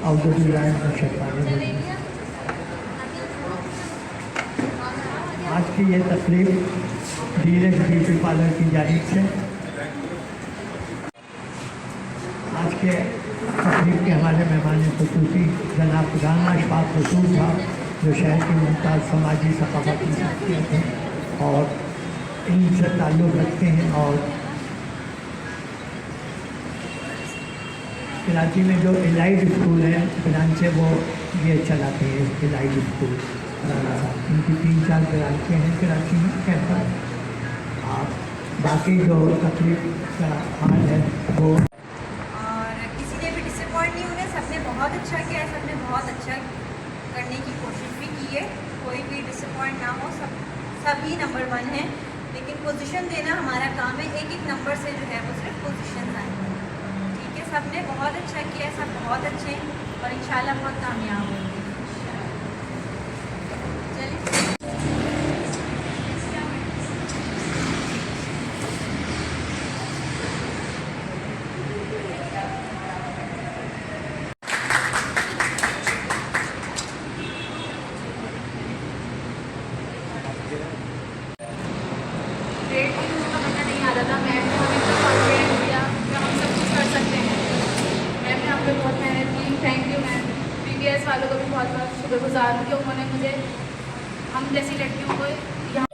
आज की ये तकरीब धीरज ब्यूटी पार्लर की जानिब से आज के तकरीब के हमारे मेहमान खुसूसी जनाब राना अशफाक रसूल साहब, जो शहर के मुमताज़ समाजी सकाफती शख्सियत हैं और इनसे ताल्लुक़ रखते हैं। और कराची में जो इलाइट स्कूल है ब्रांचें वो ये चलाते हैं, इलाइट स्कूल राना साहब, इनकी 3-4 ब्रांचें हैं कराची में कैंपस। आप बाकी जो तकलीफ का हाल है वो, और किसी ने भी डिसअपॉइंट नहीं हुए, सबने बहुत अच्छा किया है, सबने बहुत अच्छा करने की कोशिश भी की है, कोई भी डिसअपॉइंट ना हो, सभी नंबर 1 है। लेकिन पोजीशन देना हमारा काम है, एक एक नंबर से जो है वो सिर्फ पोजीशन आएंगे। ठीक है, सबने बहुत अच्छा किया है, सब बहुत अच्छे हैं और इंशाल्लाह बहुत कामयाब होंगे। चलिए ग्रेड 3 का पता नहीं आ रहा था। मैम ने हमें इतना कॉन्फिडेंस दिया कि हम सब कुछ कर सकते हैं। मैम ने हम पे बहुत मेहनत की। Thank you ma'am. PBS वालों को भी बहुत बहुत शुक्रगुजार हूँ कि उन्होंने मुझे हम जैसी लड़कियों को यहाँ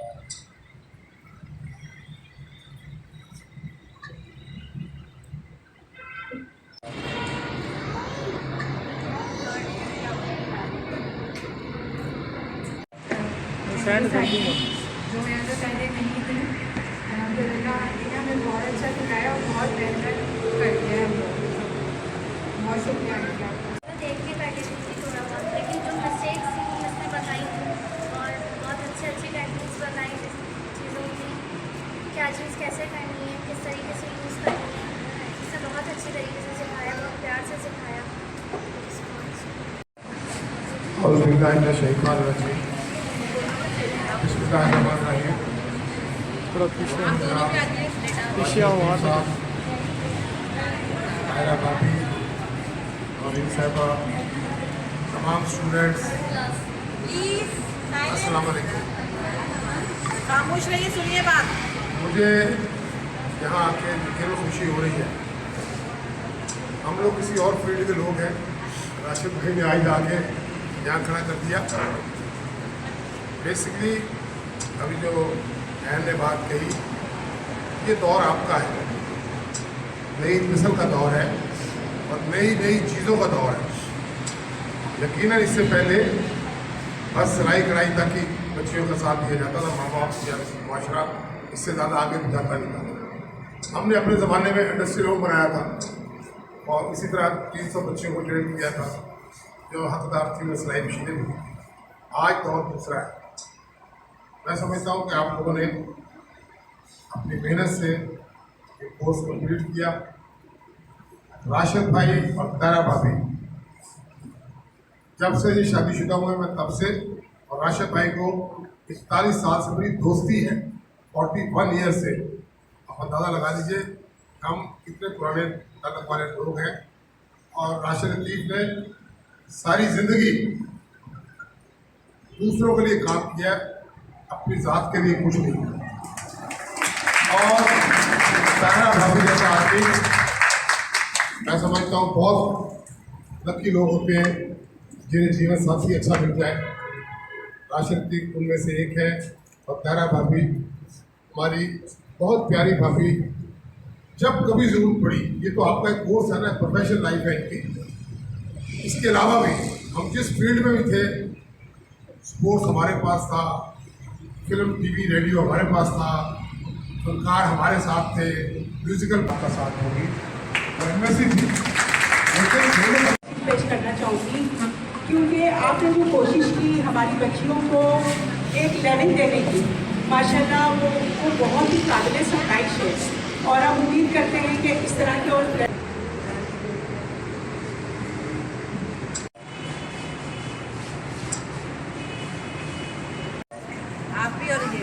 जो यहाँ से पहले नहीं थी, हमें बहुत अच्छा सिखाया और बहुत बेहतर कर दिया है हम लोगों को। बहुत शुक्रिया आपका। देख के बैठी थी थोड़ा बहुत, लेकिन जो मिस्टेक्स थी वो उसने बताई थी और बहुत अच्छी टेक्निक्स बताई चीज़ों की, क्या चीज़ कैसे करनी है, किस तरीके से यूज़ करनी है, इसे बहुत अच्छी तरीके से सिखाया, बहुत प्यार से सिखाया। और इन साहबा तमाम स्टूडेंट्स, अस्सलाम वालेकुम। खामोश रहिए, सुनिए बात। मुझे यहाँ आके दिल में खुशी हो रही है। हम लोग किसी और फील्ड के लोग हैं, राशिद भाई ने आज आके यहाँ खड़ा कर दिया। बेसिकली अभी जो बहन ने बात कही, ये दौर आपका है, नई नस्ल का दौर है और नई नई चीज़ों का दौर है। यकीनन इससे पहले बस सिलाई कढ़ाई तक ही बच्चियों का साथ दिया जाता था, माँ बाप या माशरा इससे ज़्यादा आगे जाता नहीं था। हमने अपने ज़माने में इंडस्ट्रियल होम बनाया था और इसी तरह 300 बच्चियों को ट्रेन किया था, जो हकदार थी वो सिलाई मशीनें भी। आज दौर दूसरा है। मैं समझता हूँ कि आप लोगों ने अपनी मेहनत से एक कोर्स कंप्लीट किया। राशिद भाई और तारा भाभी जब से ये शादीशुदा हुए मैं तब से, और राशिद भाई को 41 साल से बड़ी दोस्ती है, 41 ईयर से। आप अंदाज़ा लगा लीजिए हम कितने पुराने ताल्लुक़ वाले लोग हैं। और राशिद लतीफ़ ने सारी ज़िंदगी दूसरों के लिए काम किया, अपनी ज़ात के लिए कुछ नहीं किया। और तारा भाभी जैसा आदमी मैं समझता हूँ बहुत लकी लोग होते हैं जिन्हें जीवन साथी अच्छा मिल जाए। राशिद लतीफ़ उनमें से एक है। और तारा भाभी हमारी बहुत प्यारी भाभी, जब कभी ज़रूरत पड़ी, ये तो आपका एक कोर्स है ना, प्रोफेशनल लाइफ है इनकी। इसके अलावा भी हम जिस फील्ड में भी थे, स्पोर्ट्स हमारे पास था, फिल्म टीवी रेडियो हमारे पास था, फनकार हमारे साथ थे, म्यूज़िकल का साथ होगी और एम्बेसी थी। पेश करना चाहूँगी क्योंकि आपने जो कोशिश की हमारी बच्चियों को एक लेवल देने की, माशाल्लाह वो बहुत ही काबिल सताइश है। और हम उम्मीद करते हैं कि इस तरह के और आप भी और ये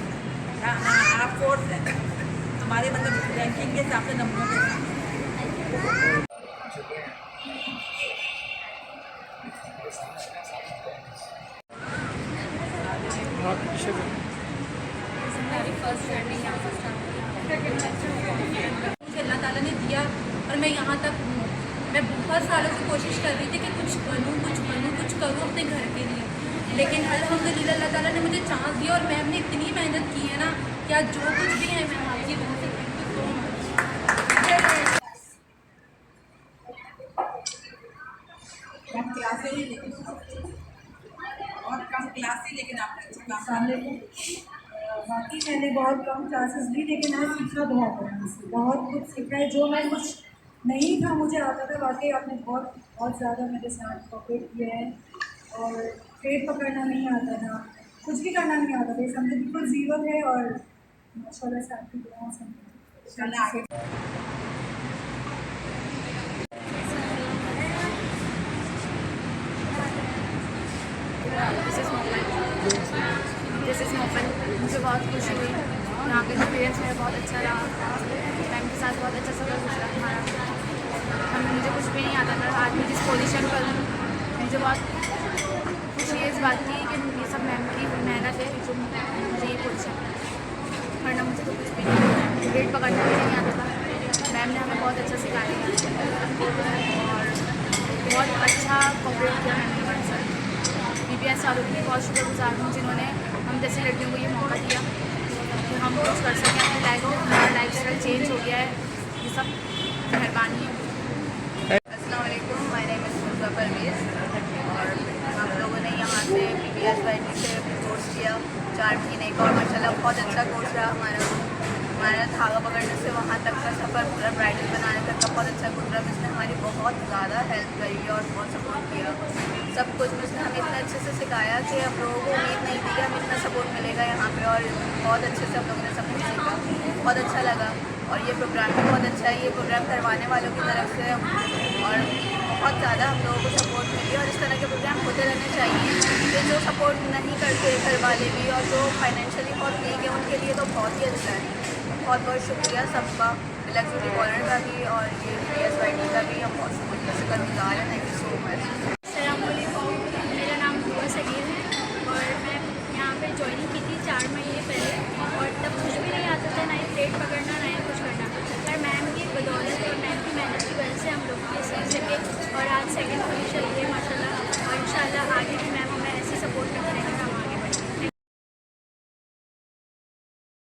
आप 4th है हमारे, मतलब रैंकिंग के हिसाब से, नंबरों के हिसाब से। मैं यहाँ तक हूँ। मैं बहुत सालों से कोशिश कर रही थी कि कुछ बनूँ, कुछ करूँ अपने घर के लिए, लेकिन अल्हम्दुलिल्लाह अल्लाह ताला ने मुझे चांस दिया और मैम ने इतनी मेहनत की है ना कि आज जो कुछ भी है मैं आपकी बहुत thank you so much. Come class है लेकिन बहुत कम क्लास है लेकिन आपने अच्छा क्लास बाकी मैंने बहुत कम क्लासेस ली लेकिन आज सीखा बहुत है मुझसे, बहुत कुछ सीखा है। जो मैं कुछ नहीं था मुझे आता था, वाकई आपने बहुत ज़्यादा मेरे साथ कोऑपरेट किया है। और पेट पकड़ना नहीं आता था, कुछ भी करना नहीं आता था, समझे बिल्कुल ज़ीरो थे और माशाल्लाह से आपकी दुआ समझे आगे। दिस इज़ मोपन। मुझे बहुत खुशी हुई, यहाँ का एक्सपीरियंस मेरा बहुत अच्छा रहा। मैम के साथ बहुत अच्छा सफ़र गुजरा हमारा। मुझे कुछ भी नहीं आता था, आज मैं जिस पोजीशन पर हूँ मुझे बहुत खुशी है इस बात की कि ये सब मैम की मेहनत है जो मुझे ये पोजीशन करना। मुझे तो कुछ भी नहीं आता, वेट पकड़ना भी नहीं आता था। मैम ने हमें बहुत अच्छा सिखाया और बहुत अच्छा कोऑपरेट किया मैम ने हमारे साथ। BPS वालों की बहुत शुक्रगुजार हूँ जिन्होंने हम जैसी लड़कियों को ये मौका दिया कि हम कुछ कर सकें अपनी लाइफ में। हमारा लाइफ स्टाइल चेंज हो गया है, ये सब मेहरबानी है। अस्सलाम वालेकुम, माय नेम इज़ मुर्जा परवेज़ और हम लोगों ने यहाँ से BPS YT से कोर्स किया 4 महीने का और माशाल्लाह बहुत अच्छा कोर्स रहा हमारा धागा पकड़ने से वहाँ तक का सफ़र पूरा ब्राइडल बनाने तक का बहुत अच्छा गुजरा। इसने हमारी बहुत ज़्यादा हेल्प करी और बहुत सपोर्ट किया। सब कुछ उसने हमें इतना अच्छे से सिखाया कि हम लोगों को उम्मीद नहीं थी कि हमें इतना सपोर्ट मिलेगा यहाँ पे और बहुत अच्छे से हम लोगों ने सब कुछ सीखा, बहुत अच्छा लगा। और ये प्रोग्राम भी बहुत अच्छा है, ये प्रोग्राम करवाने वालों की तरफ से और बहुत ज़्यादा हम लोगों को सपोर्ट मिली और इस तरह के प्रोग्राम होते रहने चाहिए। कि जो सपोर्ट नहीं करते घर वाले भी और जो फाइनेंशियली बहुत वीक है उनके लिए तो बहुत ही अच्छा है। बहुत बहुत शुक्रिया सबका, इलेक्ट्रिसिटी कॉलर का भी और ये BPS YT का भी हम बहुत शुक्रिया से गुजार हैं। Thank you so much.